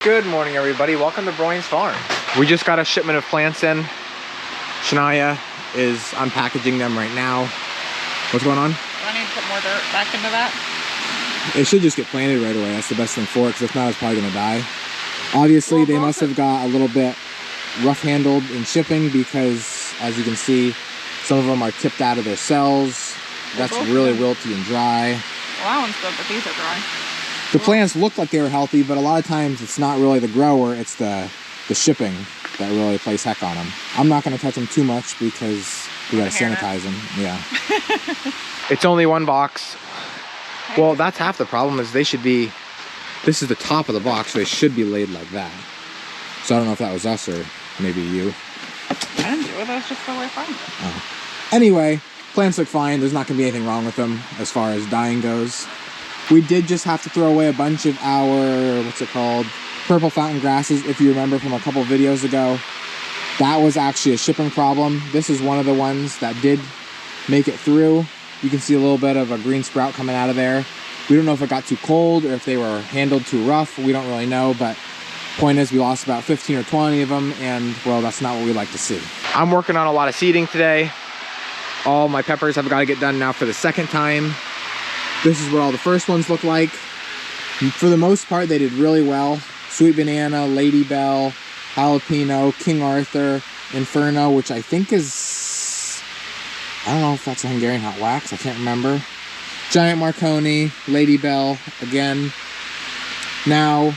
Good morning, everybody. Welcome to Broyans Farm. We just got a shipment of plants in. Shania is unpackaging them right now. What's going on? Do I need to put more dirt back into that? It should just get planted right away. That's the best thing for it, because if not, it's probably gonna die. Obviously, they must have got a little bit rough handled in shipping, because as you can see, some of them are tipped out of their cells. That's really wilty and dry. Well, that one's good, but these are dry. The plants look like they were healthy, but a lot of times it's not really the grower, it's the shipping that really plays heck on them. I'm not going to touch them too much because we got to sanitize them. Yeah. It's only one box. Well, that's half the problem, is they should be, this is the top of the box, so they should be laid like that. So I don't know if that was us or maybe you. I didn't do it, that's just the way I find it. Oh. Anyway, plants look fine. There's not going to be anything wrong with them as far as dying goes. We did just have to throw away a bunch of our, what's it called, purple fountain grasses, if you remember from a couple videos ago. That was actually a shipping problem. This is one of the ones that did make it through. You can see a little bit of a green sprout coming out of there. We don't know if it got too cold or if they were handled too rough. We don't really know, but point is we lost about 15 or 20 of them, and well, that's not what we like to see. I'm working on a lot of seeding today. All my peppers have got to get done now for the second time. This is what all the first ones look like. For the most part, they did really well. Sweet Banana, Lady Bell, Jalapeno, King Arthur, Inferno, which I think is, I don't know if that's a Hungarian hot wax, I can't remember. Giant Marconi, Lady Bell, again. Now,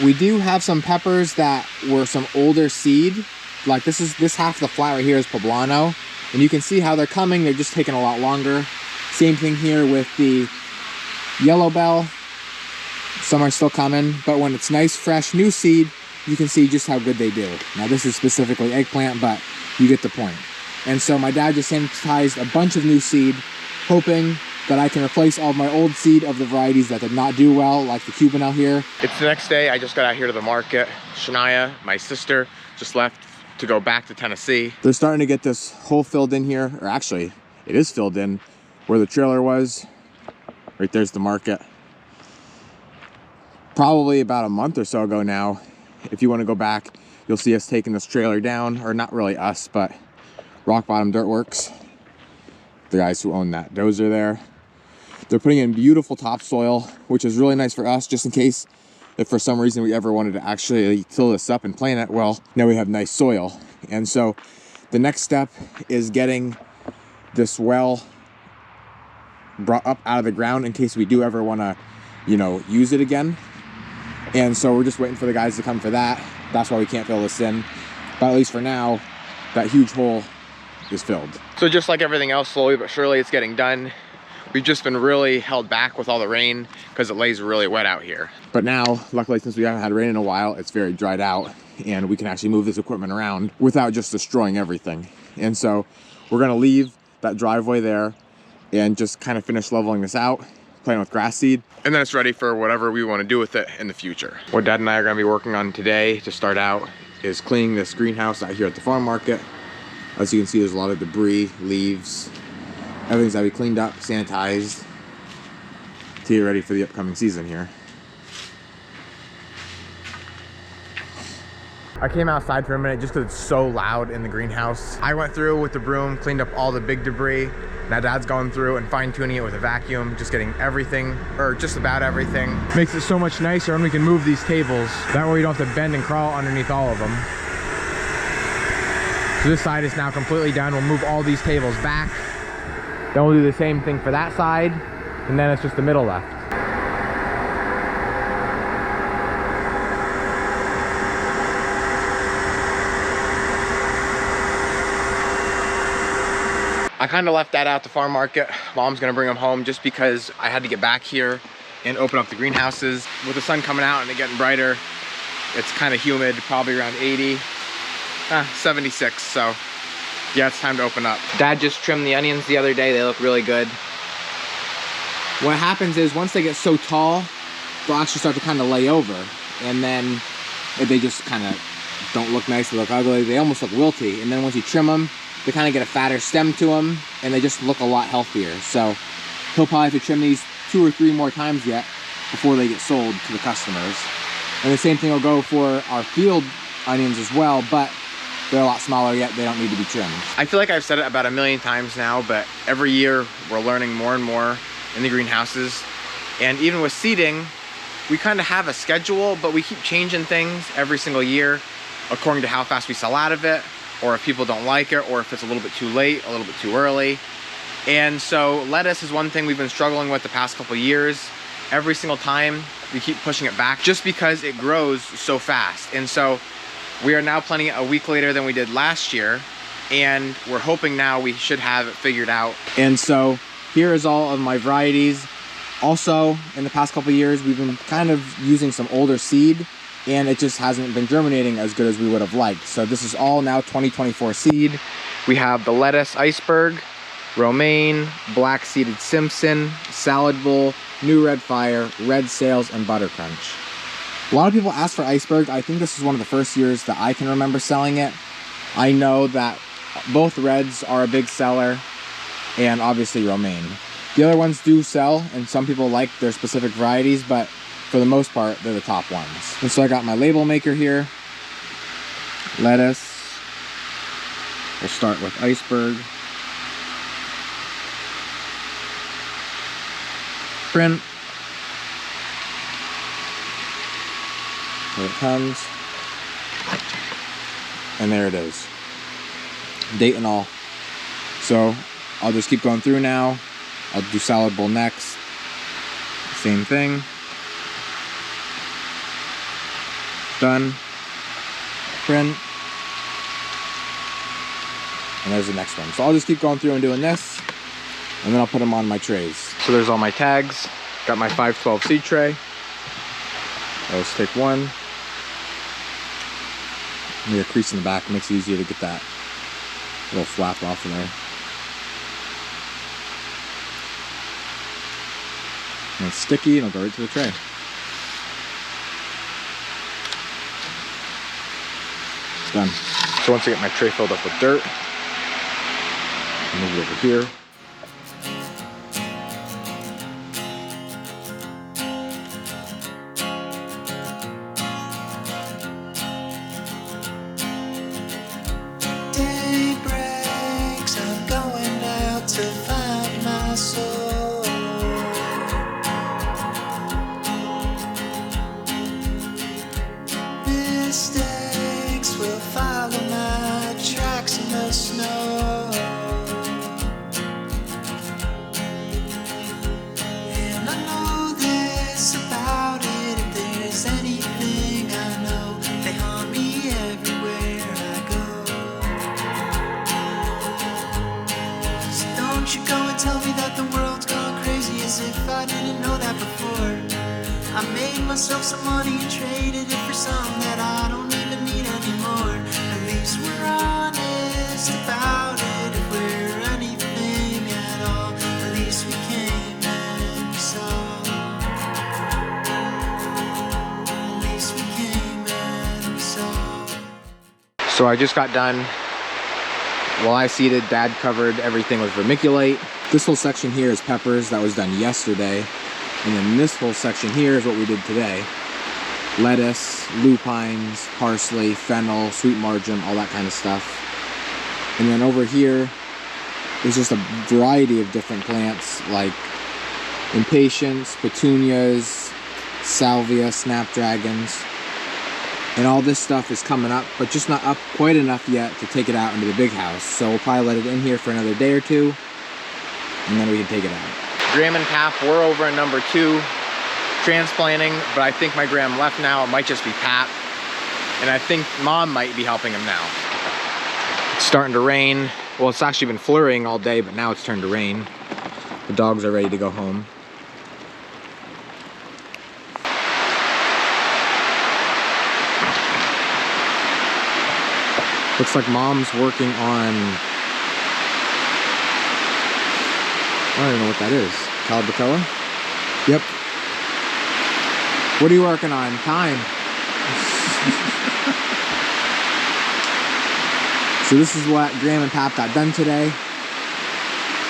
we do have some peppers that were some older seed. Like this half of the flat right here is Poblano. And you can see how they're coming, they're just taking a lot longer. Same thing here with the Yellow Bell. Some are still coming, but when it's nice, fresh, new seed, you can see just how good they do. Now this is specifically eggplant, but you get the point. And so my dad just sanitized a bunch of new seed, hoping that I can replace all of my old seed of the varieties that did not do well, like the Cuban out here. It's the next day. I just got out here to the market. Shania, my sister, just left to go back to Tennessee. They're starting to get this hole filled in here, or actually, it is filled in where the trailer was. Right there's the market. Probably about a month or so ago now. If you want to go back, you'll see us taking this trailer down, or not really us, but Rock Bottom Dirt Works, the guys who own that dozer there. They're putting in beautiful topsoil, which is really nice for us, just in case if for some reason we ever wanted to actually till this up and plant it. Well, now we have nice soil. And so the next step is getting this well brought up out of the ground in case we do ever want to, you know, use it again. And so we're just waiting for the guys to come for that. That's why we can't fill this in. But at least for now, that huge hole is filled. So just like everything else, slowly but surely it's getting done. We've just been really held back with all the rain because it lays really wet out here. But now, luckily, since we haven't had rain in a while, it's very dried out and we can actually move this equipment around without just destroying everything. And so we're gonna leave that driveway there and just kind of finish leveling this out, playing with grass seed, and then it's ready for whatever we want to do with it in the future. What Dad and I are going to be working on today to start out is cleaning this greenhouse out here at the farm market. As you can see, there's a lot of debris, leaves, everything's got to be cleaned up, sanitized to get ready for the upcoming season here. I came outside for a minute just because it's so loud in the greenhouse. I went through with the broom, cleaned up all the big debris. Now Dad's going through and fine-tuning it with a vacuum, just getting everything, or just about everything. Makes it so much nicer, and we can move these tables. That way you don't have to bend and crawl underneath all of them. So this side is now completely done. We'll move all these tables back. Then we'll do the same thing for that side, and then it's just the middle left. I kind of left that out the farm market. Mom's gonna bring them home just because I had to get back here and open up the greenhouses. With the sun coming out and it getting brighter, it's kind of humid, probably around 80, 76, so yeah, it's time to open up. Dad just trimmed the onions the other day. They look really good. What happens is once they get so tall, they'll actually start to kind of lay over, and then they just kind of don't look nice, they look ugly, they almost look wilty, and then once you trim them, they kind of get a fatter stem to them, and they just look a lot healthier. So he'll probably have to trim these 2 or 3 more times yet before they get sold to the customers. And the same thing will go for our field onions as well, but they're a lot smaller yet. They don't need to be trimmed. I feel like I've said it about a million times now, but every year we're learning more and more in the greenhouses. And even with seeding, we kind of have a schedule, but we keep changing things every single year according to how fast we sell out of it, or if people don't like it, or if it's a little bit too late, a little bit too early. And so lettuce is one thing we've been struggling with the past couple of years. Every single time we keep pushing it back just because it grows so fast. And so we are now planting it a week later than we did last year, and we're hoping now we should have it figured out. And so here is all of my varieties. Also, in the past couple of years, we've been kind of using some older seed, and it just hasn't been germinating as good as we would have liked. So this is all now 2024 seed. We have the lettuce iceberg, romaine, black seeded Simpson, salad bowl, new red fire, red sails, and butter crunch. A lot of people ask for iceberg. I think this is one of the first years that I can remember selling it. I know that both reds are a big seller, and obviously romaine. The other ones do sell, and some people like their specific varieties, but for the most part, they're the top ones. And so I got my label maker here. Lettuce. We'll start with iceberg. Print. Here it comes. And there it is. Date and all. So I'll just keep going through now. I'll do salad bowl next. Same thing. Done. Print. And there's the next one. So I'll just keep going through and doing this, and then I'll put them on my trays. So there's all my tags. Got my 512 seed tray. I'll just take one. Need a crease in the back, makes it easier to get that little flap off in there. And it's sticky, and it'll go right to the tray. It's done. So once I get my tray filled up with dirt, I'll move it over here. Day breaks, I'm going out to find my soul. Mistakes will follow my tracks in the snow. And I know this about it. If there's anything I know, they haunt me everywhere I go. So don't you go and tell me that the world's gone crazy, as if I didn't know that before. I made myself some money and traded it for some that I don't even need anymore. At least we're honest about it. If we're anything at all, at least we came and we saw. At least we came and we saw. So I just got done. While I seeded, Dad covered everything with vermiculite. This whole section here is peppers. That was done yesterday. And then this whole section here is what we did today. Lettuce, lupines, parsley, fennel, sweet marjoram, all that kind of stuff. And then over here is just a variety of different plants like impatiens, petunias, salvia, snapdragons. And all this stuff is coming up, but just not up quite enough yet to take it out into the big house. So we'll probably let it in here for another day or two, and then we can take it out. Graham and Pap, we're over at number 2, transplanting, but I think my Graham left now. It might just be Pap, and I think Mom might be helping him now. It's starting to rain. Well, it's actually been flurrying all day, but now it's turned to rain. The dogs are ready to go home. Looks like Mom's working on, I don't even know what that is. Calabacilla? Yep. What are you working on? Time. So this is what Graham and Pap got done today.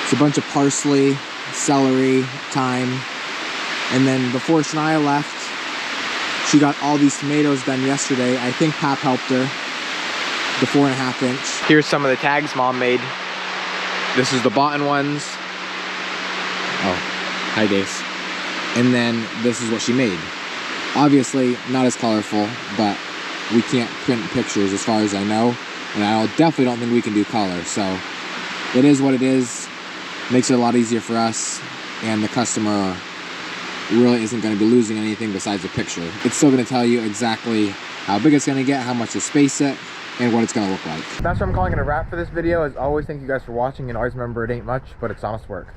It's a bunch of parsley, celery, thyme. And then before Shania left, She got all these tomatoes done yesterday. I think Pap helped her. The 4.5 inch. Here's some of the tags Mom made. This is the boughten ones. Oh, hi Dace. And then this is what she made. Obviously not as colorful, but we can't print pictures as far as I know. And I definitely don't think we can do color. So it is what it is. Makes it a lot easier for us. And the customer really isn't going to be losing anything besides a picture. It's still going to tell you exactly how big it's going to get, how much to space it, and what it's going to look like. That's what I'm calling it a wrap for this video. As always, thank you guys for watching, and always remember it ain't much, but it's honest work.